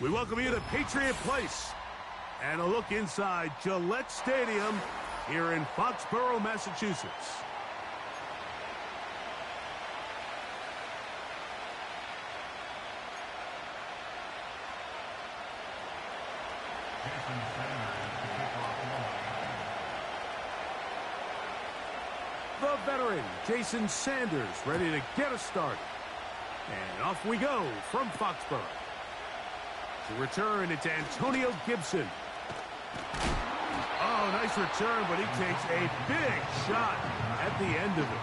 We welcome you to Patriot Place and a look inside Gillette Stadium here in Foxborough, Massachusetts. The veteran, Jason Sanders, ready to get us started. And off we go from Foxborough. To return, it's Antonio Gibson. Oh, nice return, but he takes a big shot at the end of it.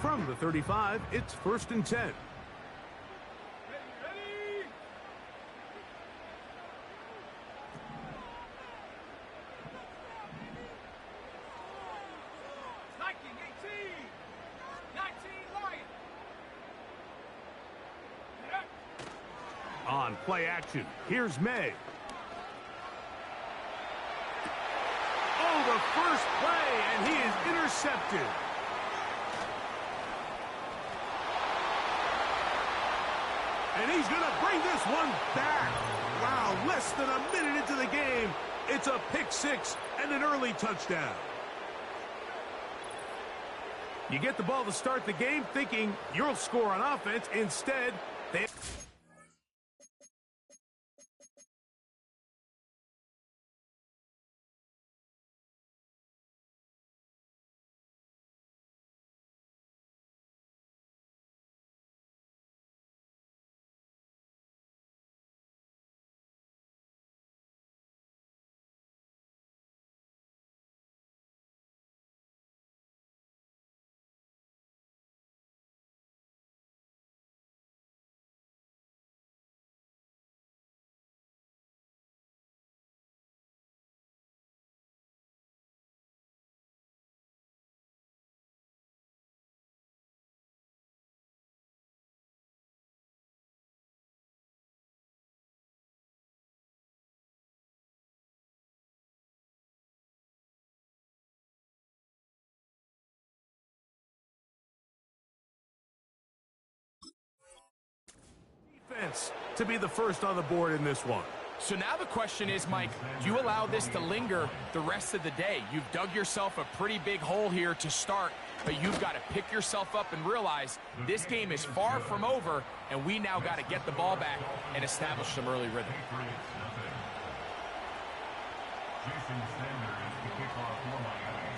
From the 35, it's 1st and 10. Ready. Striking 18. 19 Lion. On play action, here's May. Oh, the first play, and he is intercepted. And he's going to bring this one back. Wow, less than a minute into the game. It's a pick six and an early touchdown. You get the ball to start the game thinking you'll score on offense. Instead, they... to be the first on the board in this one. So now the question is, Mike, do you allow this to linger the rest of the day? You've dug yourself a pretty big hole here to start, but you've got to pick yourself up and realize this game is far from over, and we now got to get the ball back and establish some early rhythm.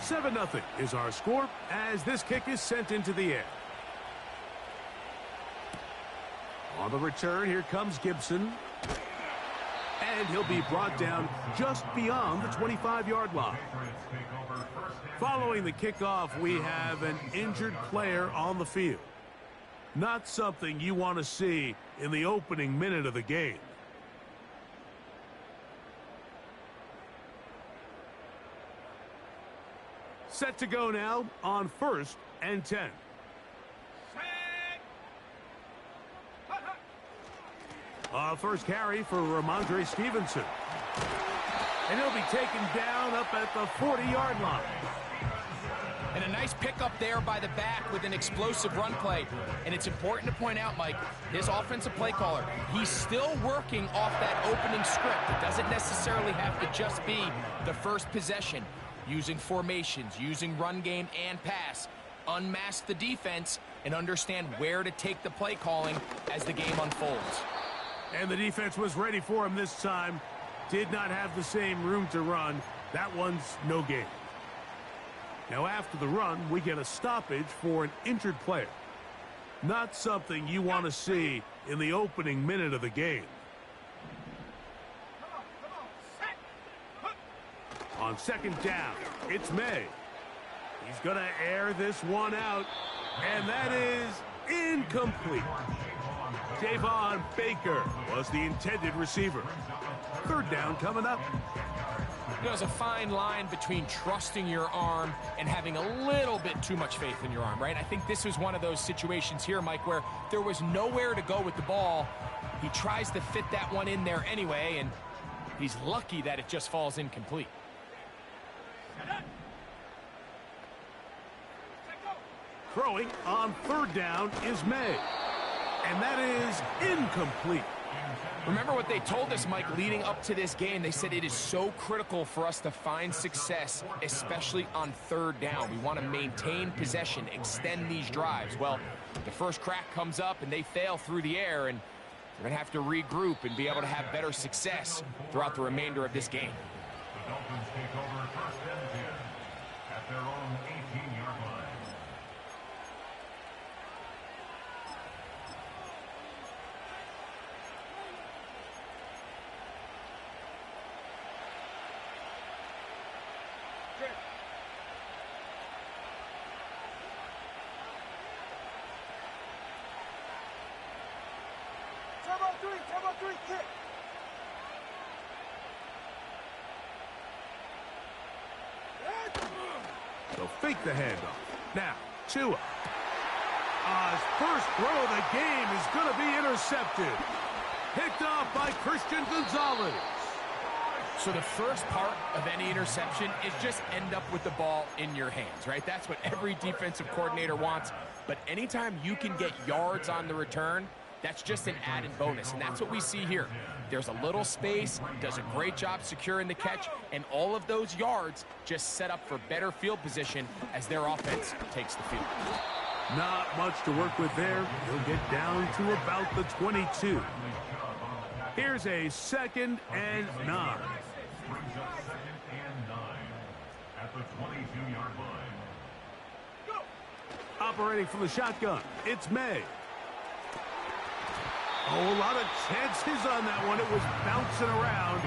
7-0 is our score as this kick is sent into the air. On the return, here comes Gibson. And he'll be brought down just beyond the 25-yard line. Following the kickoff, we have an injured player on the field. Not something you want to see in the opening minute of the game. Set to go now on 1st and 10. First carry for Ramondre Stevenson. And he'll be taken down up at the 40-yard line. And a nice pickup there by the back with an explosive run play. And it's important to point out, Mike, his offensive play caller, he's still working off that opening script. It doesn't necessarily have to just be the first possession. Using formations, using run game and pass. Unmask the defense and understand where to take the play calling as the game unfolds. And the defense was ready for him this time. Did not have the same room to run. That one's no gain. Now after the run, we get a stoppage for an injured player. Not something you want to see in the opening minute of the game. On 2nd down, it's May. He's going to air this one out, and that is incomplete. Javon Baker was the intended receiver. 3rd down coming up. There's a fine line between trusting your arm and having a little bit too much faith in your arm, right? I think this was one of those situations here, Mike, where there was nowhere to go with the ball. He tries to fit that one in there anyway, and he's lucky that it just falls incomplete. Throwing on third down is May. And that is incomplete. Remember what they told us, Mike, leading up to this game. They said it is so critical for us to find success, especially on third down. We want to maintain possession, extend these drives. Well, the first crack comes up and they fail through the air, and they're going to have to regroup and be able to have better success throughout the remainder of this game. The Dolphins take over first and 10 at their own 18-yard line. Turbo three, kick. They'll fake the handoff. Now, Tua. His first throw of the game is going to be intercepted. Picked off by Christian Gonzalez. So the first part of any interception is just end up with the ball in your hands, right? That's what every defensive coordinator wants. But anytime you can get yards on the return, that's just an added bonus, and that's what we see here. There's a little space, does a great job securing the catch, and all of those yards just set up for better field position as their offense takes the field. Not much to work with there. He'll get down to about the 22. Here's a 2nd and 9. Brings up 2nd and 9 at the 22-yard line. Operating from the shotgun, it's May. Oh, a lot of chances on that one. It was bouncing around,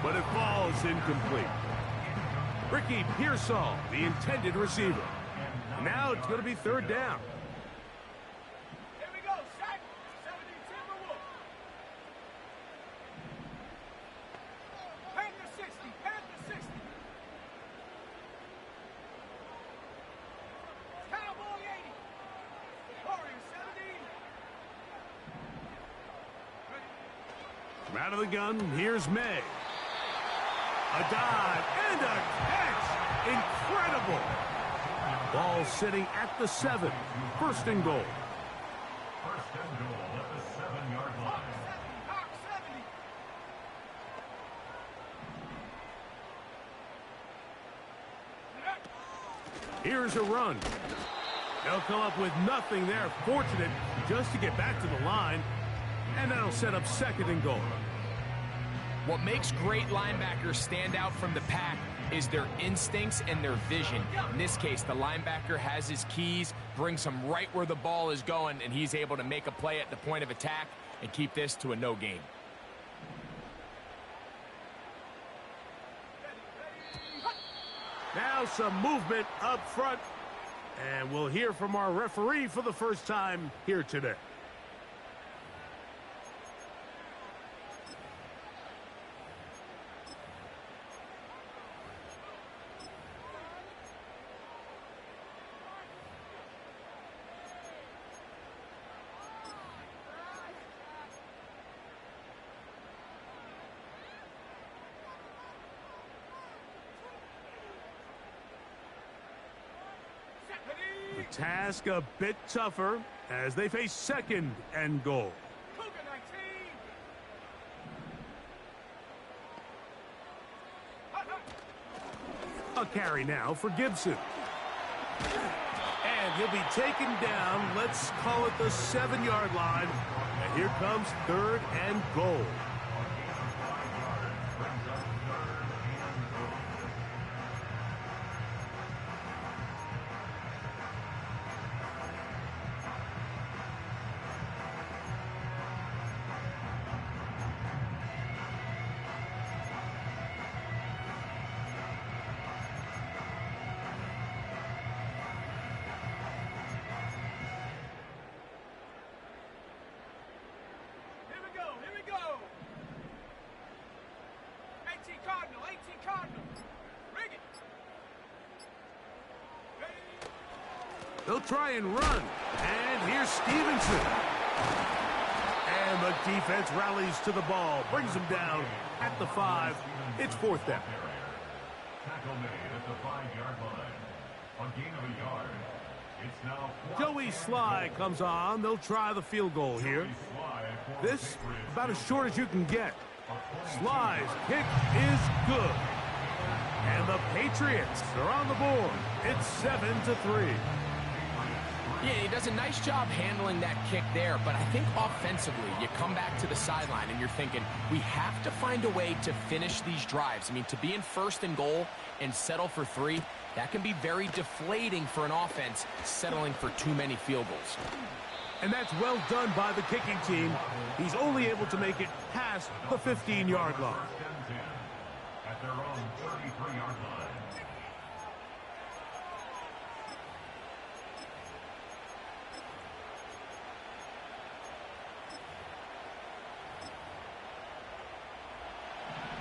but it falls incomplete. Ricky Pearsall, the intended receiver. Now it's going to be third down. Here we go, sack. 70 Timberwolves. Panther 60, Panther 60. Cowboy 80. Warrior 70. From out of the gun, here's May. A dive and a catch. Incredible. Ball sitting at the 7. First and goal. First and goal at the 7-yard line. Hawk 70. Here's a run. They'll come up with nothing there. Fortunate just to get back to the line. And that'll set up 2nd and goal. What makes great linebackers stand out from the pack is their instincts and their vision. In this case, the linebacker has his keys, brings him right where the ball is going, and he's able to make a play at the point of attack and keep this to a no gain. Now some movement up front. And we'll hear from our referee for the first time here today. Task a bit tougher as they face 2nd and goal. Cougar 19. A carry now for Gibson. And he'll be taken down, let's call it the 7-yard line. And here comes 3rd and goal. They'll try and run. And here's Stevenson. And the defense rallies to the ball, brings him down at the 5. It's 4th down. Tackle made at the 5-yard line. A gain of a yard. It's now Joey Sly comes on. They'll try the field goal here. This, about as short as you can get. Sly's kick is good. And the Patriots are on the board. It's 7-3. Yeah, he does a nice job handling that kick there, but I think offensively, you come back to the sideline and you're thinking, we have to find a way to finish these drives. I mean, to be in 1st and goal and settle for 3, that can be very deflating for an offense settling for too many field goals. And that's well done by the kicking team. He's only able to make it past the 15-yard line. At their own 33-yard line.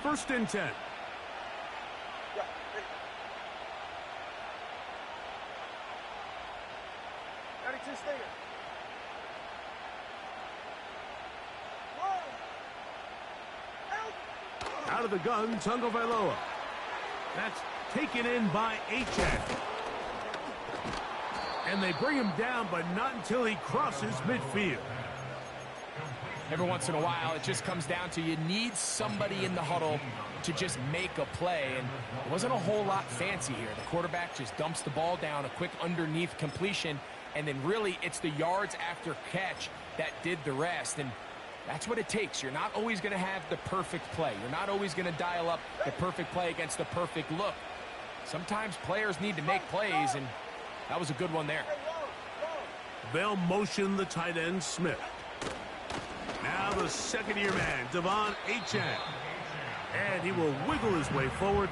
First and 10. Out of the gun, Tagovailoa. That's taken in by Achane. And they bring him down, but not until he crosses midfield. Every once in a while, it just comes down to you need somebody in the huddle to just make a play, and it wasn't a whole lot fancy here. The quarterback just dumps the ball down, a quick underneath completion, and then really it's the yards after catch that did the rest, and that's what it takes. You're not always going to have the perfect play. You're not always going to dial up the perfect play against the perfect look. Sometimes players need to make plays, and that was a good one there. They'll motion the tight end, Smith. Now the second-year man, Devon Achane. And he will wiggle his way forward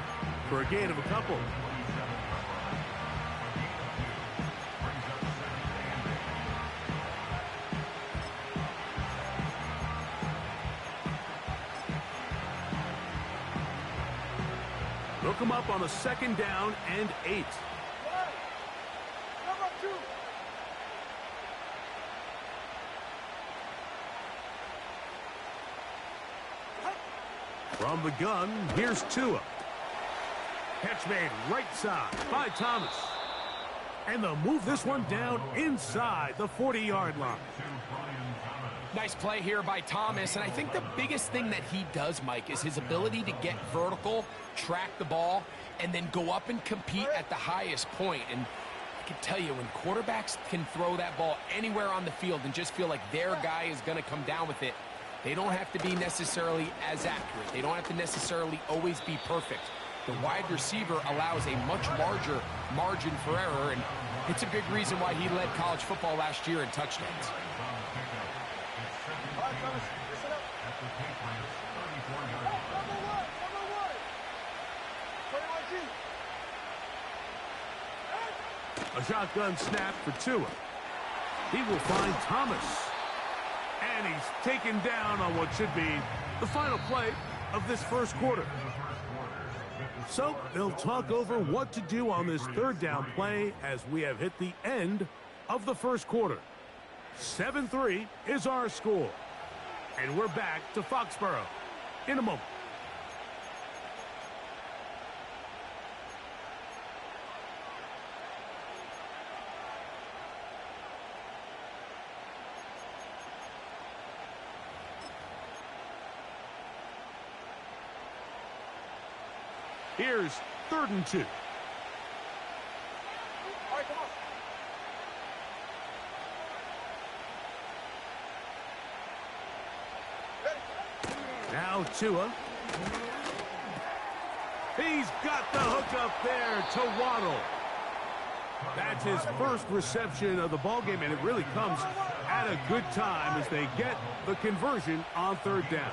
for a gain of a couple. Look him up on a 2nd down and 8. From the gun, here's Tua. Catch made right side by Thomas. And they'll move this one down inside the 40-yard line. Nice play here by Thomas, and I think the biggest thing that he does, Mike, is his ability to get vertical, track the ball, and then go up and compete at the highest point. And I can tell you, when quarterbacks can throw that ball anywhere on the field and just feel like their guy is going to come down with it, they don't have to be necessarily as accurate. They don't have to necessarily always be perfect. The wide receiver allows a much larger margin for error, and it's a big reason why he led college football last year in touchdowns. A shotgun snap for Tua. He will find Thomas. And he's taken down on what should be the final play of this first quarter. So they'll talk over what to do on this 3rd down play as we have hit the end of the first quarter. 7-3 is our score. And we're back to Foxborough in a moment. Here's 3rd and 2. All right, come on. Now Tua. He's got the hook up there to Waddle. That's his first reception of the ballgame, and it really comes at a good time as they get the conversion on 3rd down.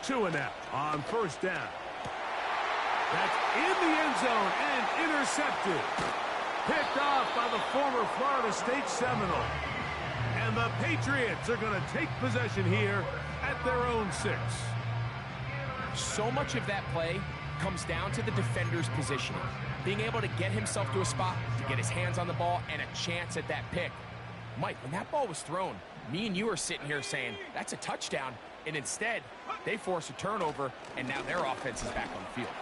Tua now on 1st down. That's in the end zone and intercepted. Picked off by the former Florida State Seminole. And the Patriots are going to take possession here at their own 6. So much of that play comes down to the defender's positioning. Being able to get himself to a spot, to get his hands on the ball, and a chance at that pick. Mike, when that ball was thrown, me and you are sitting here saying, that's a touchdown. And instead, they force a turnover, and now their offense is back on the field.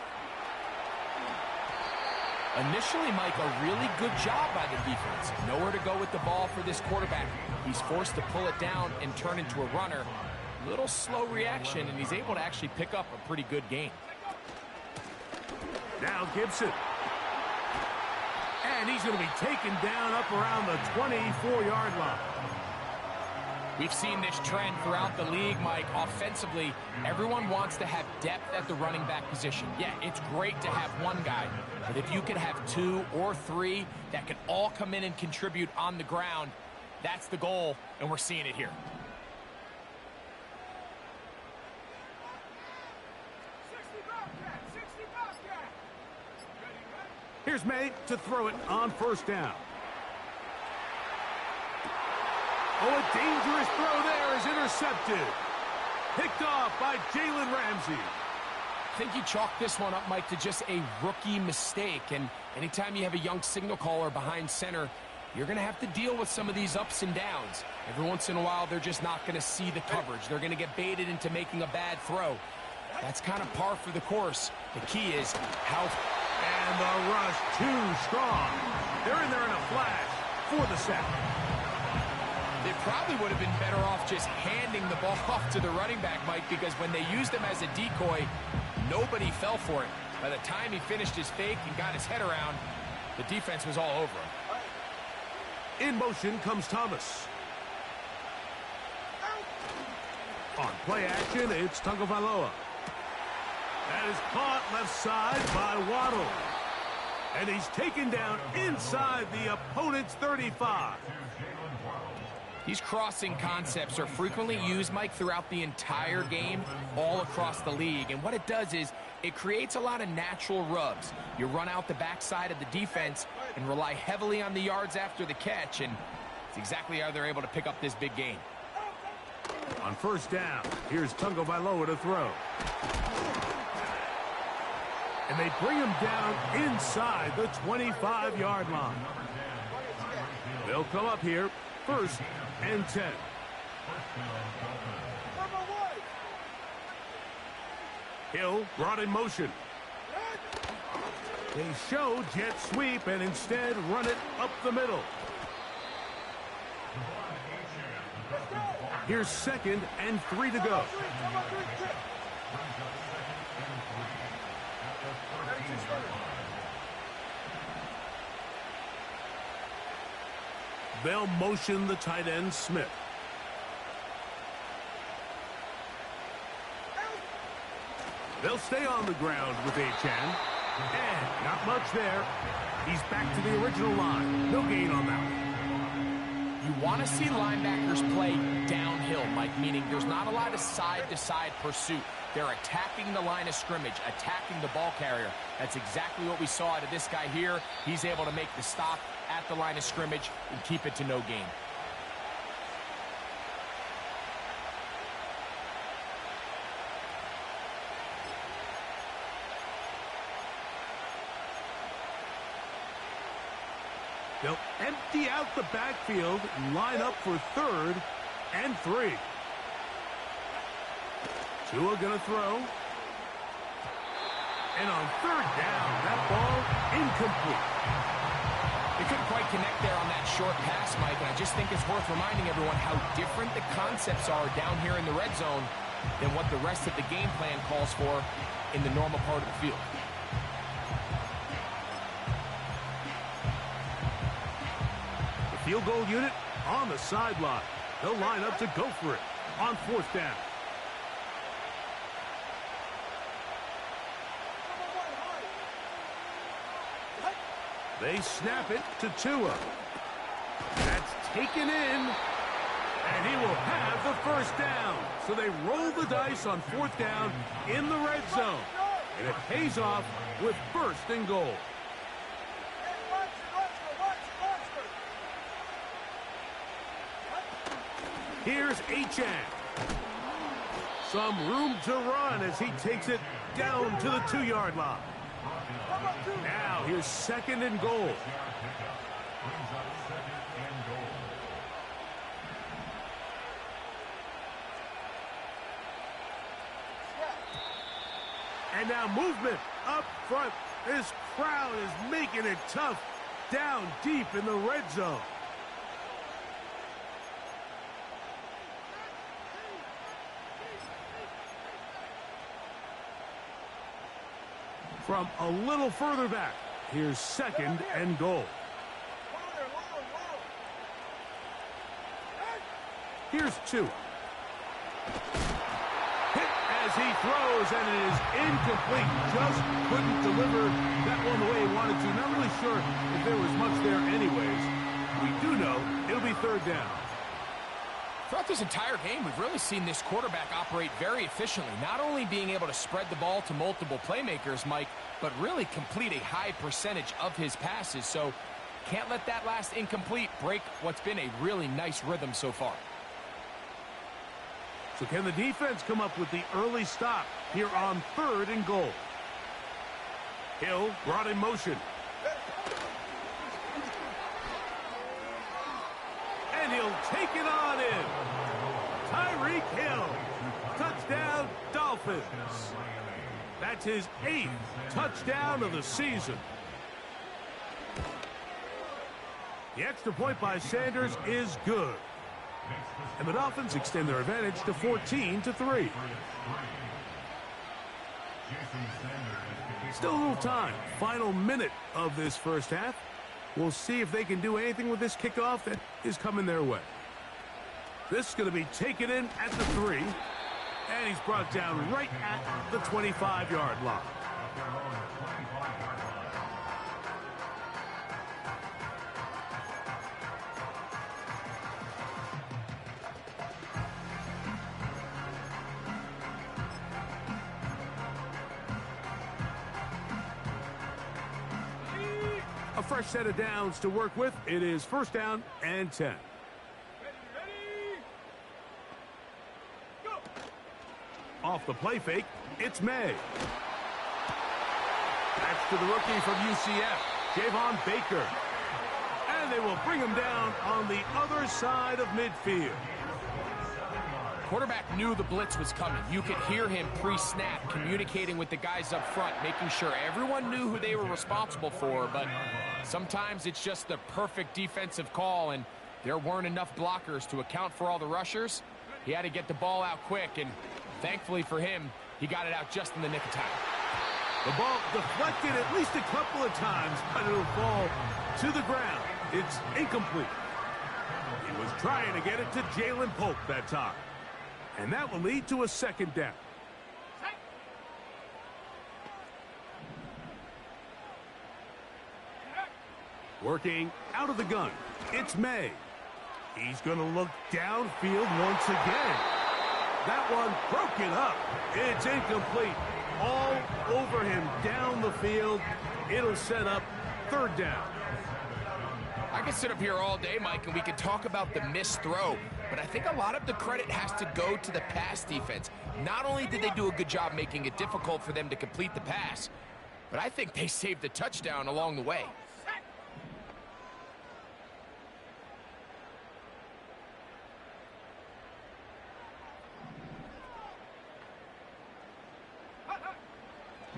Initially, Mike, a really good job by the defense. Nowhere to go with the ball for this quarterback. He's forced to pull it down and turn into a runner. Little slow reaction, and he's able to actually pick up a pretty good gain. Now Gibson. And he's going to be taken down up around the 24-yard line. We've seen this trend throughout the league, Mike. Offensively, everyone wants to have depth at the running back position. Yeah, it's great to have one guy, but if you can have 2 or 3 that can all come in and contribute on the ground, that's the goal, and we're seeing it here. Here's May to throw it on first down. Oh, a dangerous throw there is intercepted. Picked off by Jalen Ramsey. I think you chalk this one up, Mike, to just a rookie mistake. And anytime you have a young signal caller behind center, you're going to have to deal with some of these ups and downs. Every once in a while, they're just not going to see the coverage. They're going to get baited into making a bad throw. That's kind of par for the course. The key is how... And the rush too strong. They're in there in a flash for the sack. They probably would have been better off just handing the ball off to the running back, Mike, because when they used him as a decoy, nobody fell for it. By the time he finished his fake and got his head around, the defense was all over him. In motion comes Thomas. On play action, it's Tagovailoa. That is caught left side by Waddle. And he's taken down inside the opponent's 35. These crossing concepts are frequently used, Mike, throughout the entire game, all across the league. And what it does is it creates a lot of natural rubs. You run out the backside of the defense and rely heavily on the yards after the catch, and it's exactly how they're able to pick up this big gain. On first down, here's Tagovailoa to throw. And they bring him down inside the 25-yard line. They'll come up here, 1st and 10. Hill brought in motion. They show jet sweep and instead run it up the middle. Here's 2nd and 3 to go. They'll motion the tight end, Smith. They'll stay on the ground with Achane. And not much there. He's back to the original line. No gain on that one. You want to see linebackers play downhill, Mike, meaning there's not a lot of side-to-side pursuit. They're attacking the line of scrimmage, attacking the ball carrier. That's exactly what we saw out of this guy here. He's able to make the stop at the line of scrimmage and keep it to no gain. They'll empty out the backfield and line up for 3rd and 3. Tua gonna throw. And on 3rd down, that ball incomplete. They couldn't quite connect there on that short pass, Mike, and I just think it's worth reminding everyone how different the concepts are down here in the red zone than what the rest of the game plan calls for in the normal part of the field. The field goal unit on the sideline. They'll line up to go for it on 4th down. They snap it to Tua. That's taken in, and he will have the 1st down. So they roll the dice on 4th down in the red zone, and it pays off with 1st and goal. Here's Achan. Some room to run as he takes it down to the 2-yard line. Now here's 2nd and goal. And now movement up front. This crowd is making it tough down deep in the red zone. From a little further back, here's 2nd and goal. Here's 2. Hit as he throws, and it is incomplete. Just couldn't deliver that one the way he wanted to. Not really sure if there was much there anyways. We do know it'll be 3rd down. Throughout this entire game, we've really seen this quarterback operate very efficiently, not only being able to spread the ball to multiple playmakers, Mike, but really complete a high percentage of his passes. So can't let that last incomplete break what's been a really nice rhythm so far. So can the defense come up with the early stop here on 3rd and goal? Hill brought in motion. And he'll take it on in. Tyreek Hill. Touchdown, Dolphins. That's his 8th touchdown of the season. The extra point by Sanders is good. And the Dolphins extend their advantage to 14-3. Still a little time. Final minute of this first half. We'll see if they can do anything with this kickoff that is coming their way. This is going to be taken in at the 3. And he's brought down right at the 25-yard line. A fresh set of downs to work with. It is 1st down and 10. Ready. Go. Off the play fake, it's May. That's to the rookie from UCF, Javon Baker. And they will bring him down on the other side of midfield. Quarterback knew the blitz was coming. You could hear him pre-snap communicating with the guys up front, making sure everyone knew who they were responsible for, but sometimes it's just the perfect defensive call, and there weren't enough blockers to account for all the rushers. He had to get the ball out quick, and thankfully for him, he got it out just in the nick of time. The ball deflected at least a couple of times, but it'll fall to the ground. It's incomplete. He was trying to get it to Jalen Polk that time. And that will lead to a 2nd down. Working out of the gun, it's May. He's going to look downfield once again. That one broken up. It's incomplete. All over him down the field. It'll set up 3rd down. I could sit up here all day, Mike, and we could talk about the missed throw, but I think a lot of the credit has to go to the pass defense. Not only did they do a good job making it difficult for them to complete the pass, but I think they saved the touchdown along the way.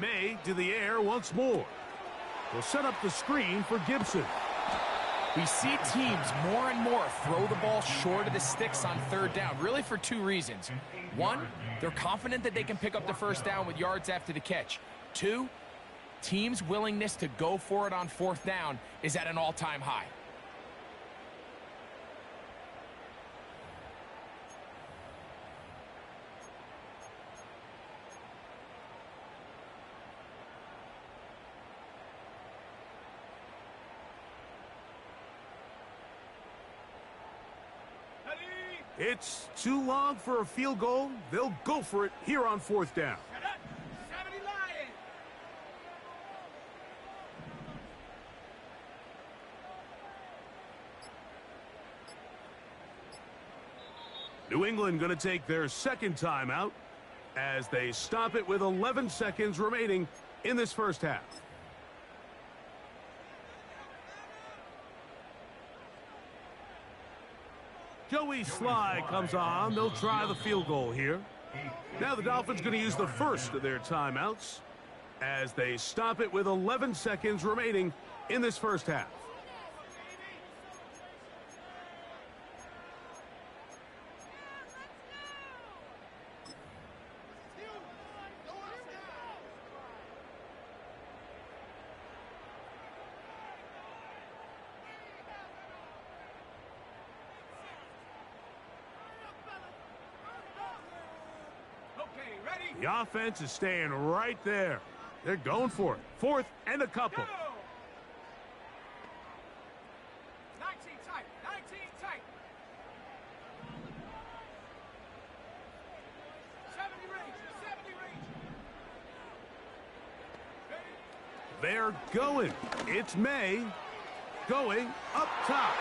May to the air once more. Will set up the screen for Gibson. We see teams more and more throw the ball short of the sticks on 3rd down, really for 2 reasons. 1, they're confident that they can pick up the 1st down with yards after the catch. 2, teams' willingness to go for it on 4th down is at an all-time high. It's too long for a field goal. They'll go for it here on 4th down. 70 Lions. New England going to take their second timeout as they stop it with 11 seconds remaining in this first half. Joey Sly comes on. They'll try the field goal here. Now the Dolphins going to use the first of their timeouts as they stop it with 11 seconds remaining in this first half. The offense is staying right there. They're going for it. Fourth and a couple. Go! 19 tight. 19 tight. 70 range. 70 range. They're going. It's May going up top.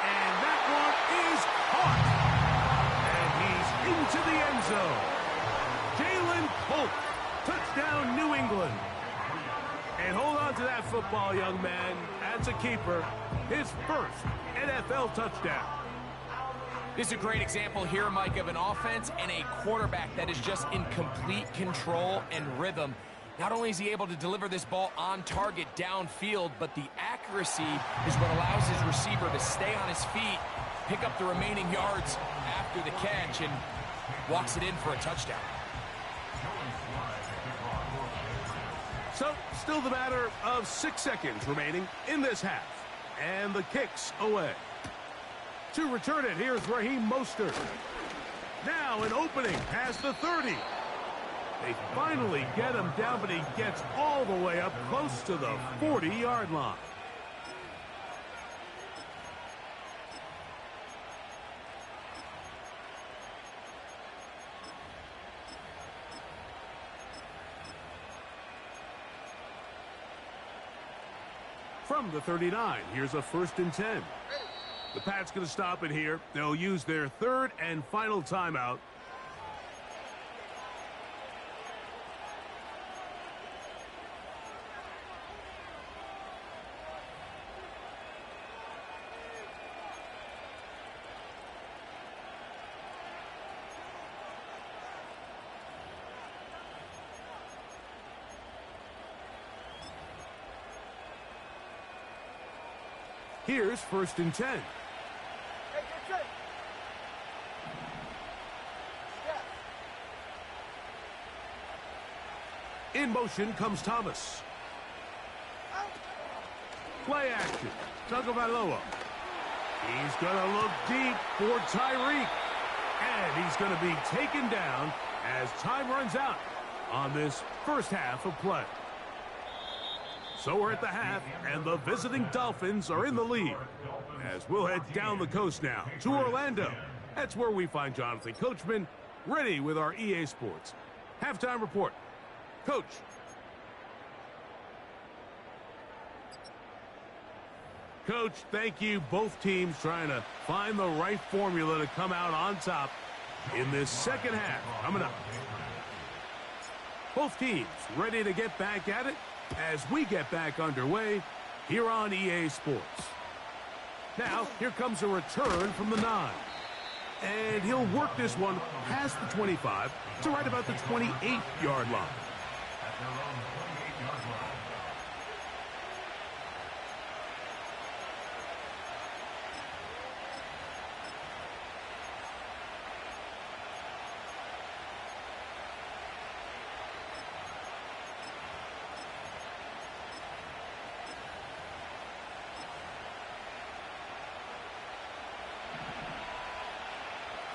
And that one is caught. And he's into the end zone. Jalen Polk, touchdown New England. And hold on to that football, young man. That's a keeper. His first NFL touchdown. This is a great example here, Mike, of an offense and a quarterback that is just in complete control and rhythm. Not only is he able to deliver this ball on target downfield, but the accuracy is what allows his receiver to stay on his feet, pick up the remaining yards after the catch, and walks it in for a touchdown. So, still the matter of 6 seconds remaining in this half. And the kick's away. To return it, here's Raheem Mostert. Now an opening past the 30. They finally get him down, but he gets all the way up close to the 40-yard line. From the 39, here's a 1st and 10. The Pats going to stop it here. They'll use their third and final timeout. Here's 1st and 10. Hey, get set. In motion comes Thomas. Play action. Tagovailoa. He's going to look deep for Tyreek. And he's going to be taken down as time runs out on this first half of play. So we're at the half, and the visiting Dolphins are in the lead. As we'll head down the coast now to Orlando. That's where we find Jonathan Coachman, ready with our EA Sports halftime report. Coach. Coach, thank you. Both teams trying to find the right formula to come out on top in this second half coming up. Both teams ready to get back at it as we get back underway here on EA Sports. Now, here comes a return from the 9. And he'll work this one past the 25 to right about the 28-yard line. At their own 28-yard line.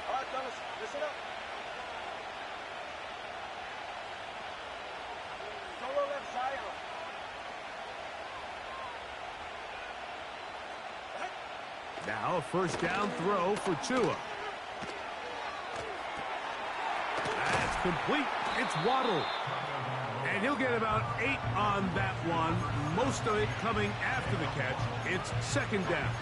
All right, fellas, listen up. Solo left side. Now a first down throw for Tua. That's complete. It's Waddle. And he'll get about 8 on that one. Most of it coming after the catch. It's 2nd down.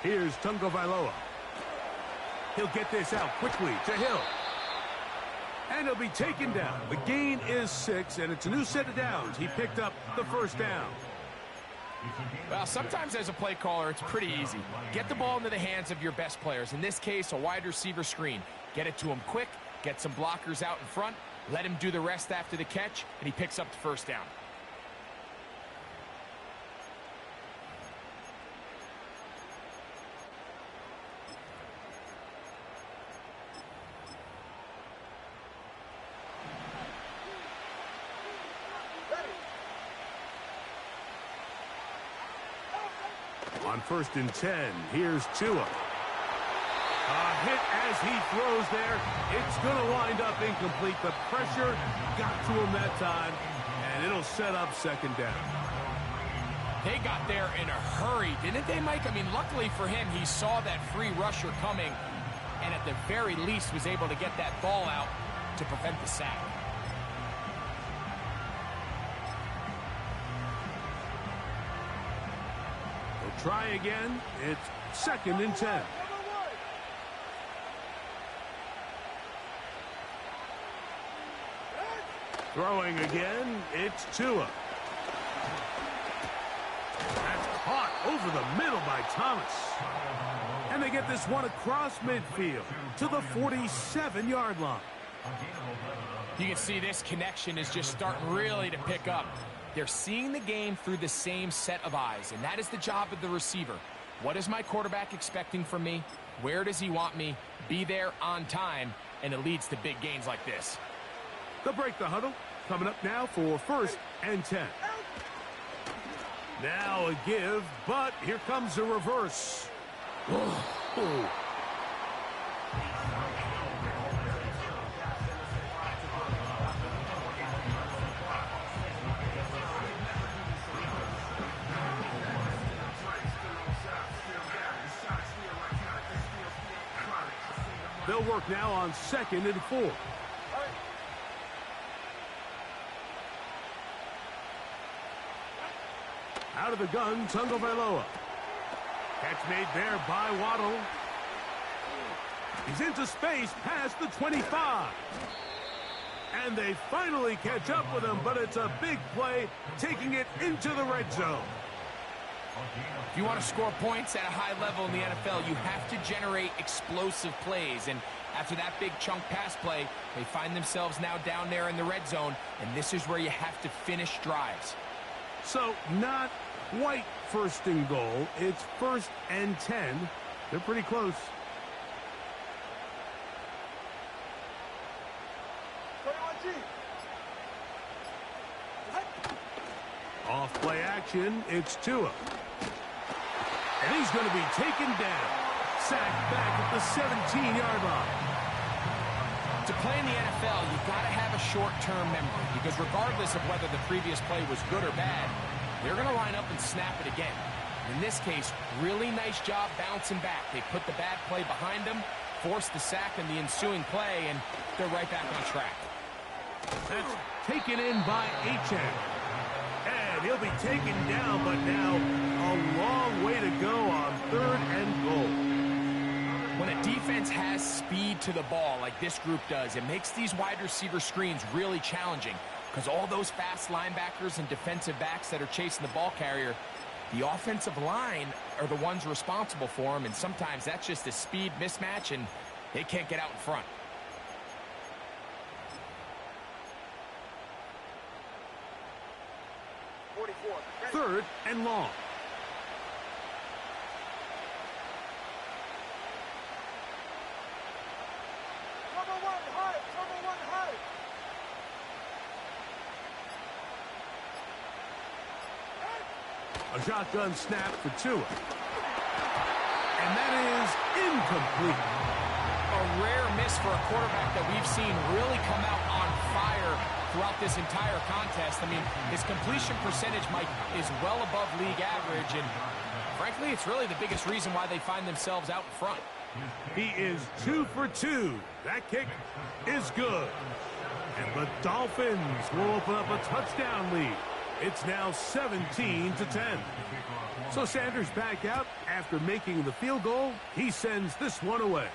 Here's Tagovailoa. He'll get this out quickly to Hill. And he'll be taken down. The gain is 6, and it's a new set of downs. He picked up the first down. Well, sometimes as a play caller, it's pretty easy. Get the ball into the hands of your best players. In this case, a wide receiver screen. Get it to him quick, get some blockers out in front, let him do the rest after the catch, and he picks up the first down. On 1st and 10, here's Tua. A hit as he throws there. It's going to wind up incomplete. The pressure got to him that time, and it'll set up 2nd down. They got there in a hurry, didn't they, Mike? I mean, luckily for him, he saw that free rusher coming, and at the very least was able to get that ball out to prevent the sack. Try again. It's 2nd and 10. Throwing again. It's Tua. That's caught over the middle by Thomas. And they get this one across midfield to the 47-yard line. You can see this connection is just starting really to pick up. They're seeing the game through the same set of eyes, and that is the job of the receiver. What is my quarterback expecting from me? Where does he want me? Be there on time, and it leads to big gains like this. They'll break the huddle. Coming up now for 1st and 10. Now a give, but here comes a reverse. Oh. They'll work now on 2nd and 4. Out of the gun, Tagovailoa. Catch made there by Waddle. He's into space past the 25. And they finally catch up with him, but it's a big play, taking it into the red zone. If you want to score points at a high level in the NFL, you have to generate explosive plays. And after that big chunk pass play, they find themselves now down there in the red zone, and this is where you have to finish drives. So not quite 1st and goal. It's 1st and 10. They're pretty close. Off play action, it's Tua. And he's going to be taken down. Sacked back at the 17-yard line. To play in the NFL, you've got to have a short-term memory, because regardless of whether the previous play was good or bad, they're going to line up and snap it again. In this case, really nice job bouncing back. They put the bad play behind them, forced the sack in the ensuing play, and they're right back on track. That's taken in by Achane. And he'll be taken down, but now a long way to go on 3rd and goal. When a defense has speed to the ball like this group does, it makes these wide receiver screens really challenging, because all those fast linebackers and defensive backs that are chasing the ball carrier, the offensive line are the ones responsible for them, and sometimes that's just a speed mismatch, and they can't get out in front. Third and long. A shotgun snap for Tua. And that is incomplete. A rare miss for a quarterback that we've seen really come out on fire throughout this entire contest. I mean, his completion percentage, Mike, is well above league average, and frankly, it's really the biggest reason why they find themselves out in front. He is 2 for 2. That kick is good. And the Dolphins will open up a touchdown lead. It's now 17-10. So Sanders back out after making the field goal. He sends this one away.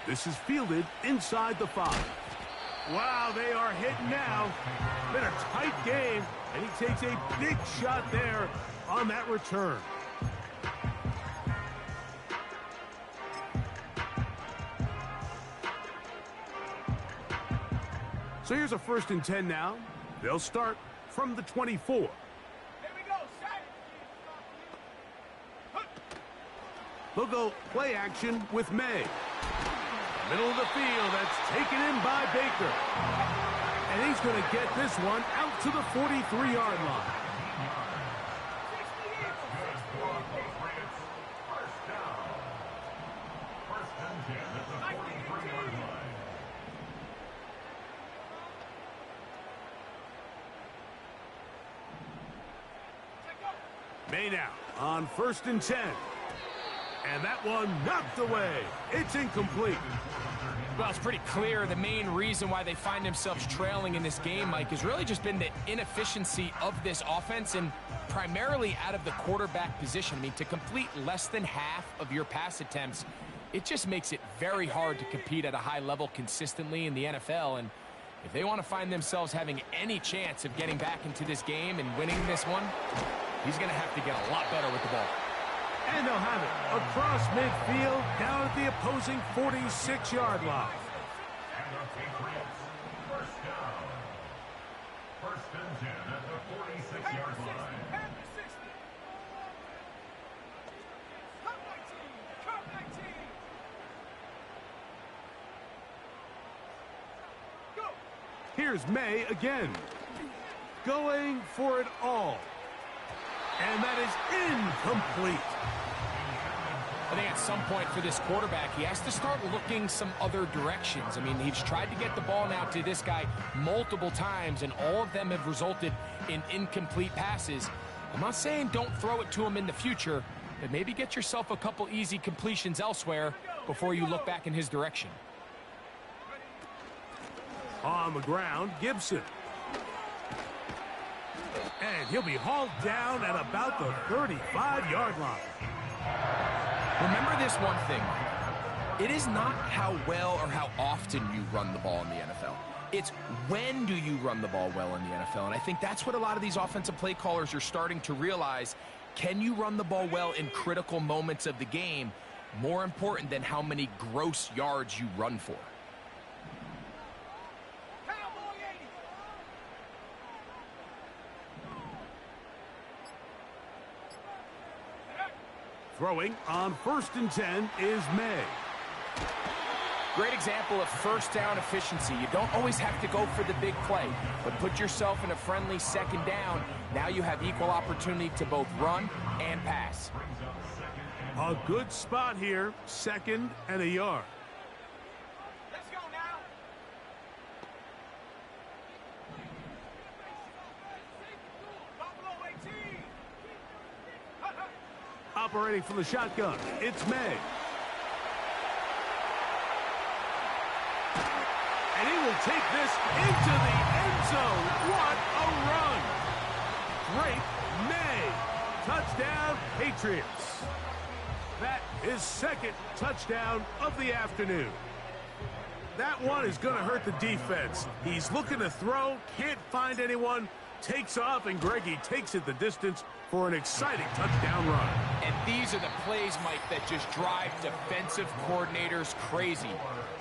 This is fielded inside the 5. Wow, they are hitting now. Been a tight game, and he takes a big shot there on that return. So here's a 1st and 10 now. They'll start from the 24. Here we go, set. They'll go play action with May. Middle of the field, that's taken in by Baker. And he's going to get this one out to the 43-yard line. May now on 1st and 10. And that one knocked away. It's incomplete. Well, it's pretty clear the main reason why they find themselves trailing in this game, Mike, has really just been the inefficiency of this offense and primarily out of the quarterback position. I mean, to complete less than half of your pass attempts, it just makes it very hard to compete at a high level consistently in the NFL. And if they want to find themselves having any chance of getting back into this game and winning this one, he's going to have to get a lot better with the ball. And they'll have it across midfield down at the opposing 46-yard line. And the Patriots, first down. 1st and 10 at the 46-yard line. Come 19. Go. Here's May again. Going for it all. And that is incomplete. I think at some point for this quarterback, he has to start looking some other directions. I mean, he's tried to get the ball now to this guy multiple times, and all of them have resulted in incomplete passes. I'm not saying don't throw it to him in the future, but maybe get yourself a couple easy completions elsewhere before you look back in his direction. On the ground, Gibson. And he'll be hauled down at about the 35-yard line. Remember this one thing. It is not how well or how often you run the ball in the NFL. It's when do you run the ball well in the NFL. And I think that's what a lot of these offensive play callers are starting to realize. Can you run the ball well in critical moments of the game? More important than how many gross yards you run for. Throwing on 1st and 10 is May. Great example of first down efficiency. You don't always have to go for the big play, but put yourself in a friendly 2nd down. Now you have equal opportunity to both run and pass. A good spot here, 2nd and a yard. Let's go now. Buffalo 18. Operating from the shotgun, it's May. And he will take this into the end zone. What a run! Great May. Touchdown, Patriots. That is 2nd touchdown of the afternoon. That one is going to hurt the defense. He's looking to throw, can't find anyone, takes off, and Greggy takes it the distance for an exciting touchdown run. And these are the plays, Mike, that just drive defensive coordinators crazy.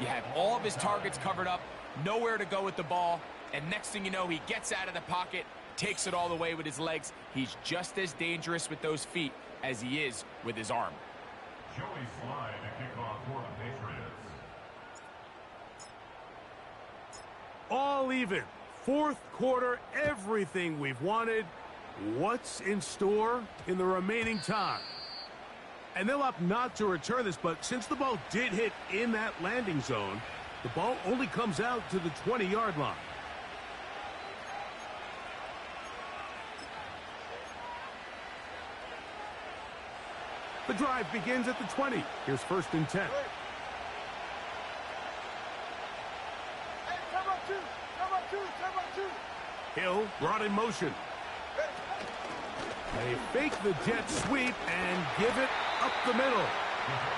You have all of his targets covered up, nowhere to go with the ball, and next thing you know, he gets out of the pocket, takes it all the way with his legs. He's just as dangerous with those feet as he is with his arm. Joey Slye to kick off for the Patriots. All even. 4th quarter, everything we've wanted. What's in store in the remaining time? And they'll opt not to return this, but since the ball did hit in that landing zone, the ball only comes out to the 20-yard line. The drive begins at the 20. Here's 1st and 10. Hey, come up two. Hill brought in motion. They fake the jet sweep and give it up the middle.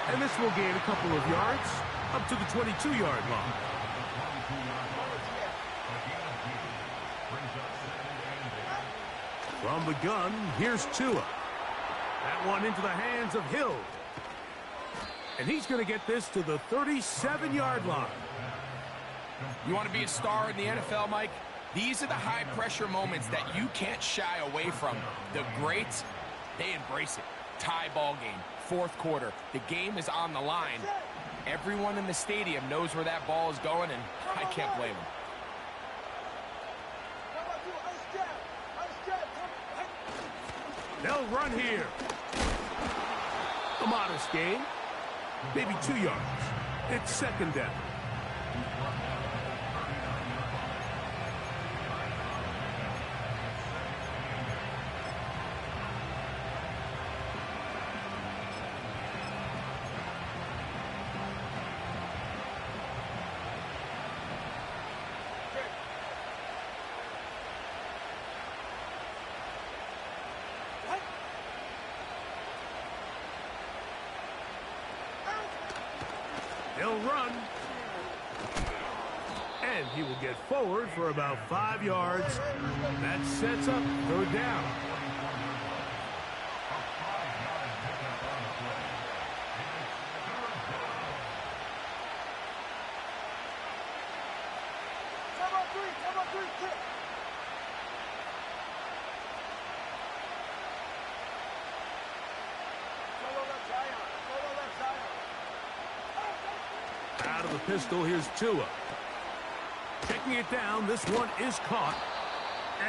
And this will gain a couple of yards up to the 22-yard line. From the gun, here's Tua. That one into the hands of Hill. And he's going to get this to the 37-yard line. You want to be a star in the NFL, Mike? These are the high-pressure moments that you can't shy away from. The greats, they embrace it. Tie ball game, fourth quarter. The game is on the line. Everyone in the stadium knows where that ball is going, and I can't blame them. They'll run here. A modest gain. Maybe 2 yards. It's second down. He'll run. And he will get forward for about 5 yards. That sets up third down. Out of the pistol, here's Tua. Checking it down, this one is caught.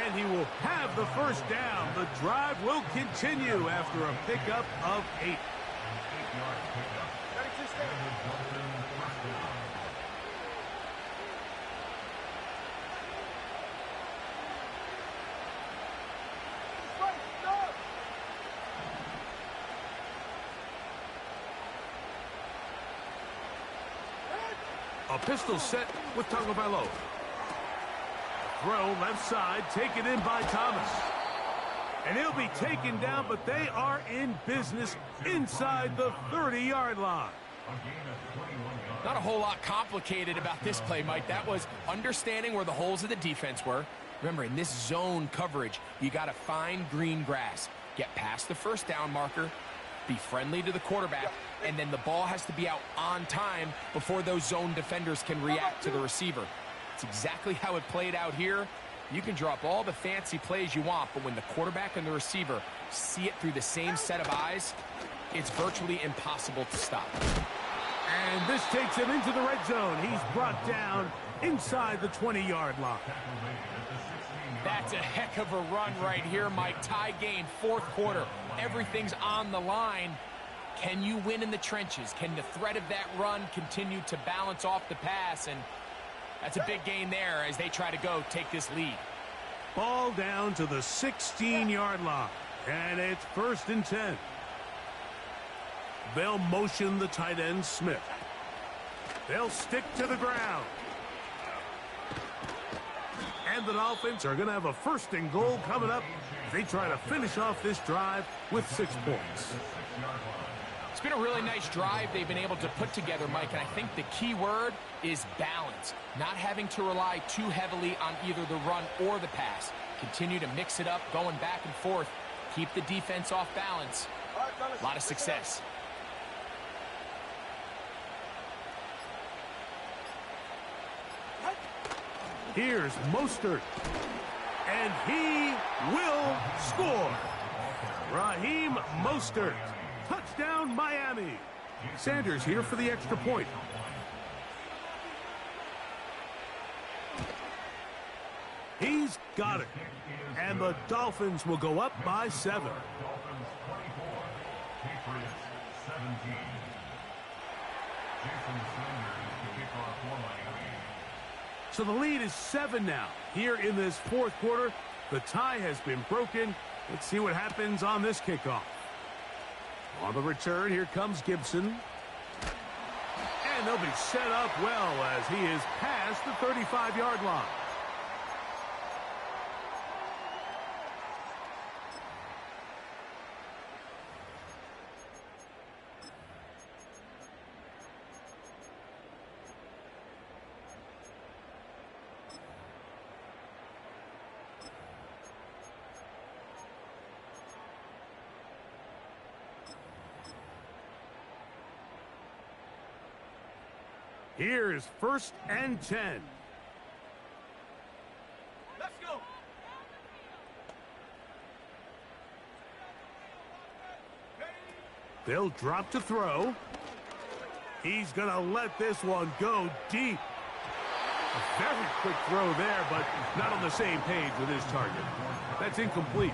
And he will have the first down. The drive will continue after a pickup of 8. A pistol set with Tagovailoa. Throw left side, taken in by Thomas. And he'll be taken down, but they are in business inside the 30-yard line. Not a whole lot complicated about this play, Mike. That was understanding where the holes of the defense were. Remember, in this zone coverage, you got to find green grass. Get past the first down marker, be friendly to the quarterback, and then the ball has to be out on time before those zone defenders can react to the receiver. It's exactly how it played out here. You can drop all the fancy plays you want, but when the quarterback and the receiver see it through the same set of eyes, it's virtually impossible to stop. And this takes him into the red zone. He's brought down inside the 20-yard line. That's a heck of a run right here, Mike. Tie game, fourth quarter. Everything's on the line. Can you win in the trenches? Can the threat of that run continue to balance off the pass? And that's a big gain there as they try to go take this lead. Ball down to the 16-yard line. And it's 1st and 10. They'll motion the tight end, Smith. They'll stick to the ground. And the Dolphins are going to have a 1st and goal coming up. They try to finish off this drive with 6 points. It's been a really nice drive they've been able to put together, Mike, and I think the key word is balance. Not having to rely too heavily on either the run or the pass. Continue to mix it up, going back and forth. Keep the defense off balance. A lot of success. Here's Mostert. And he will score. Raheem Mostert. Touchdown, Miami. Sanders here for the extra point. He's got it. And the Dolphins will go up by 7. Dolphins 24, Patriots 17. Jason Sanders to kick off for Miami. So the lead is 7 now. Here in this fourth quarter, the tie has been broken. Let's see what happens on this kickoff. On the return, here comes Gibson. And they'll be set up well as he is past the 35-yard line. Here's 1st and 10. Let's go. They'll drop to throw. He's going to let this one go deep. A very quick throw there, but not on the same page with his target. That's incomplete.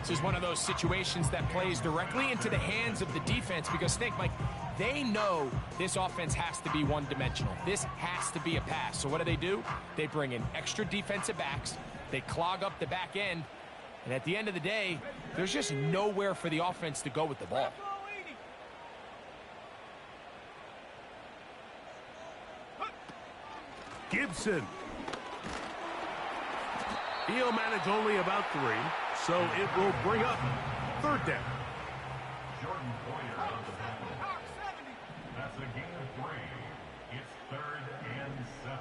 This is one of those situations that plays directly into the hands of the defense because, Snake, Mike, they know this offense has to be one-dimensional. This has to be a pass. So what do? They bring in extra defensive backs. They clog up the back end. And at the end of the day, there's just nowhere for the offense to go with the ball. Gibson. He'll manage only about 3, so it will bring up 3rd down. Jordan Poyer on the tackle. That's a gain of 3. It's 3rd and 7.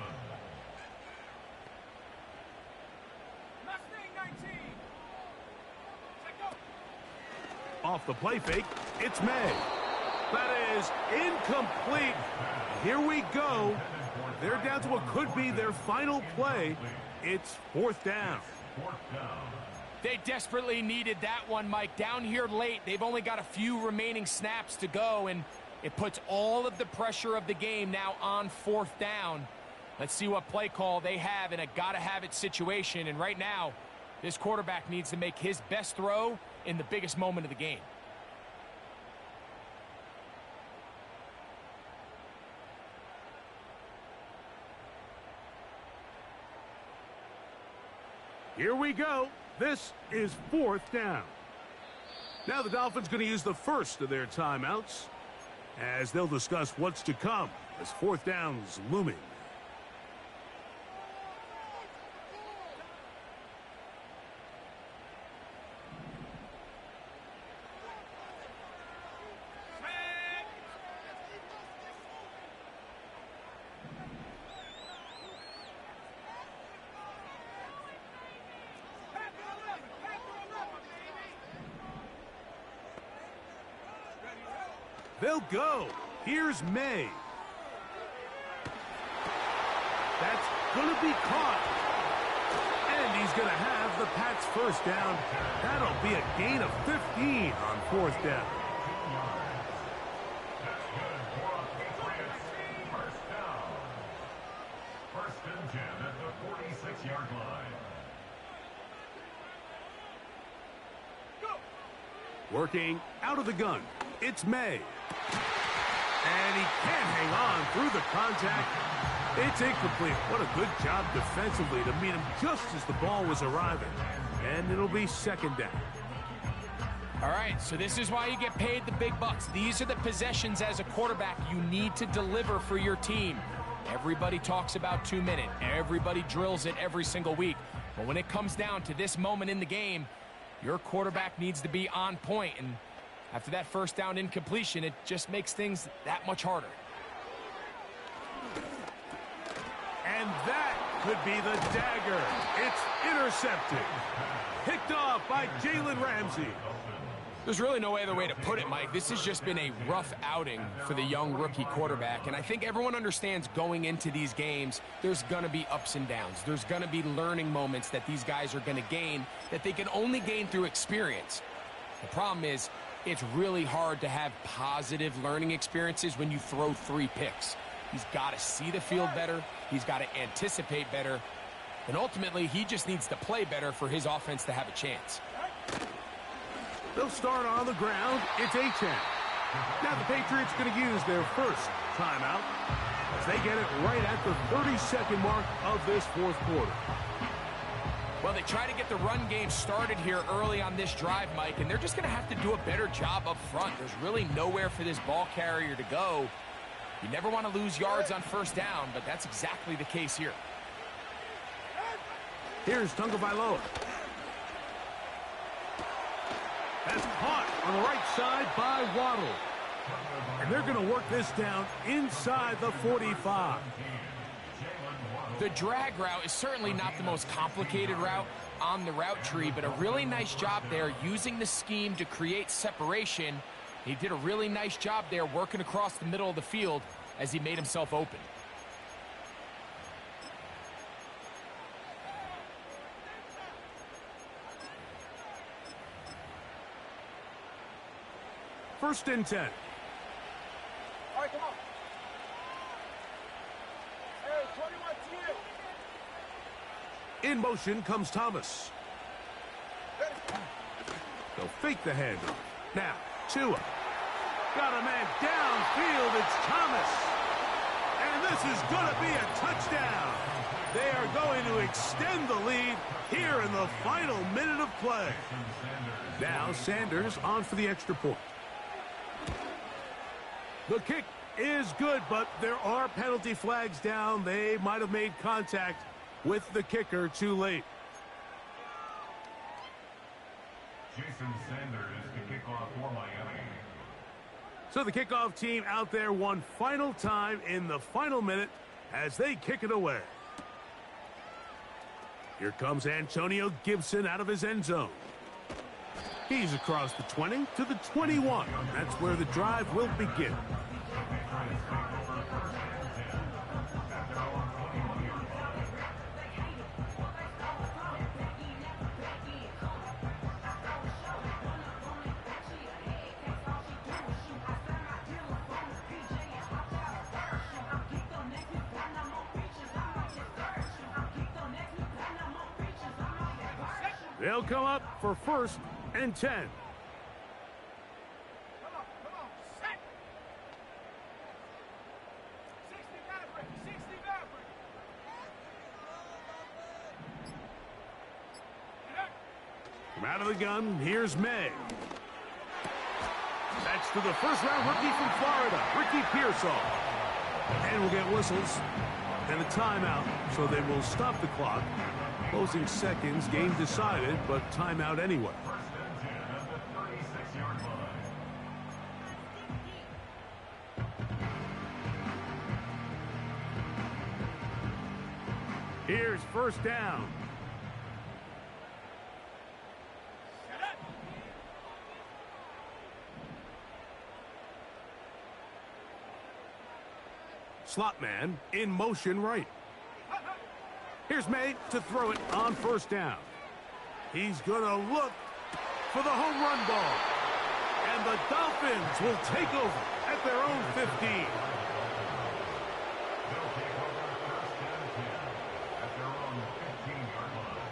Mustang 19. Check go. Off the play fake, it's May. That is incomplete. Here we go. They're down to what could be their final play. It's 4th down. They desperately needed that one, Mike. Down here late, they've only got a few remaining snaps to go, and it puts all of the pressure of the game now on 4th down. Let's see what play call they have in a gotta-have-it situation. And right now, this quarterback needs to make his best throw in the biggest moment of the game. Here we go. This is 4th down. Now the Dolphins going to use the first of their timeouts as they'll discuss what's to come as 4th down's looming. They'll go. Here's May. That's going to be caught. And he's going to have the Pats' 1st down. That'll be a gain of 15 on 4th down. That's good for a Patriots 1st down. 1st and 10 at the 46-yard line. Working out of the gun. It's May. And he can't hang on through the contact. It's incomplete. What a good job defensively to meet him just as the ball was arriving. And it'll be 2nd down. All right, so this is why you get paid the big bucks. These are the possessions as a quarterback you need to deliver for your team. Everybody talks about 2-minute. Everybody drills it every single week. But when it comes down to this moment in the game, your quarterback needs to be on point. And after that 1st down incompletion, it just makes things that much harder. And that could be the dagger. It's intercepted. Picked off by Jalen Ramsey. There's really no other way to put it, Mike. This has just been a rough outing for the young rookie quarterback. And I think everyone understands going into these games, there's going to be ups and downs. There's going to be learning moments that these guys are going to gain that they can only gain through experience. The problem is, it's really hard to have positive learning experiences when you throw 3 picks. He's got to see the field better. He's got to anticipate better. And ultimately, he just needs to play better for his offense to have a chance. They'll start on the ground. It's A-10. Now the Patriots going to use their 1st timeout as they get it right at the 32nd mark of this 4th quarter. Well, they try to get the run game started here early on this drive, Mike, and they're just going to have to do a better job up front. There's really nowhere for this ball carrier to go. You never want to lose yards on 1st down, but that's exactly the case here. Here's Tagovailoa. That's caught on the right side by Waddle. And they're going to work this down inside the 45. The drag route is certainly not the most complicated route on the route tree, but a really nice job there using the scheme to create separation. He did a really nice job there working across the middle of the field, as he made himself open. First and 10. All right, come on. Hey, 21 10. In motion comes Thomas. They'll fake the handoff. Now, Tua. Got a man downfield. It's Thomas. And this is going to be a touchdown. They are going to extend the lead here in the final minute of play. Now Sanders on for the extra point. The kick is good, but there are penalty flags down. They might have made contact with the kicker too late. Jason Sanders to kick off for Miami. So the kickoff team out there one final time in the final minute as they kick it away. Here comes Antonio Gibson out of his end zone. He's across the 20 to the 21. That's where the drive will begin. They'll come up for first and 10. Come on, set. 60 Maverick, 60 Maverick. From out of the gun, here's May. That's to the first-round rookie from Florida, Ricky Pearsall. And we'll get whistles and a timeout, so they will stop the clock. Closing seconds, game decided, but timeout anyway. First and 10 at the 36-yard line. Here's first down. Slot man in motion right. Here's May to throw it on first down. He's going to look for the home run ball. And the Dolphins will take over at their own 15. They'll take over first and 10 at their own 15-yard line.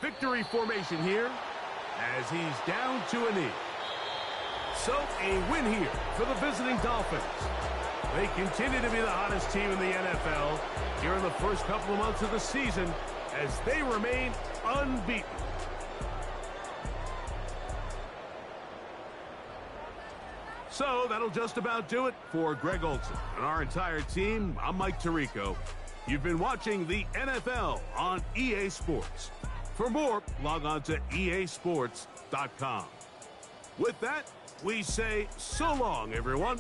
Victory formation here as he's down to a knee. So a win here for the visiting Dolphins. They continue to be the hottest team in the NFL here in the first couple of months of the season as they remain unbeaten. So that'll just about do it for Greg Olson and our entire team. I'm Mike Tirico. You've been watching the NFL on EA Sports. For more, log on to easports.com. With that, we say so long, everyone.